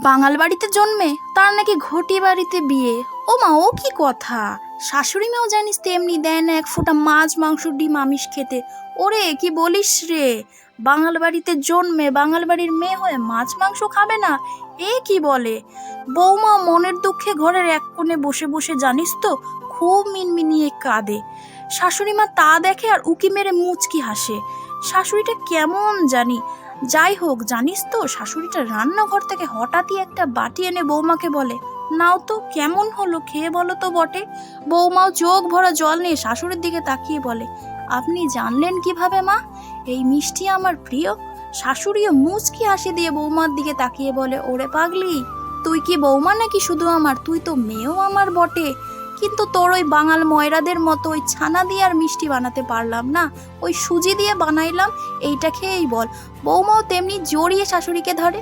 বাঙাল বাড়িতে জন্মে তার নাকি ঘটি বাড়িতে বিয়ে। ও মা, ও কি কথা! শাশুড়ি মেয়েও জানিস তেমনি দেয় না এক ফোঁটা মাছ মাংস ডিম আমিষ খেতে। ওরে কি বলিস রে! বাঙাল বাড়িতে জন্মে বাঙাল বাড়ির মেয়ে হয়ে মাছ মাংস খাবে না? এ কি বলে! বৌমা মনের দুঃখে ঘরের এক কোণে বসে বসে জানিস তো খুব মিনমিনিয়ে কাঁদে। শাশুড়ি মা তা দেখে আর উকি মেরে মুচকি হাসে। শাশুড়িটা কেমন জানি। যাই হোক, জানিস তো শাশুড়িটা রান্নাঘর থেকে হঠাৎই একটা বাটি এনে বৌমাকে বলে, নাও তো, কেমন হলো খেয়ে বলো তো বটে। বৌমাও চোখ ভরা জল নিয়ে শাশুড়ির দিকে তাকিয়ে বলে, আপনি জানলেন কিভাবে মা এই মিষ্টি আমার প্রিয়? শাশুড়িও মুচকি হাসি দিয়ে বৌমার দিকে তাকিয়ে বলে, ওরে পাগলি, তুই কি বৌমা নাকি শুধু আমার? তুই তো মেয়েও আমার বটে, কিন্তু তোর ওই বাঙাল ময়রাদের মতো ওই ছানা দিয়ে আর মিষ্টি বানাতে পারলাম না, ওই সুজি দিয়ে বানাইলাম, এইটা খেয়েই বল। বৌমাও তেমনি জড়িয়ে শাশুড়িকে ধরে।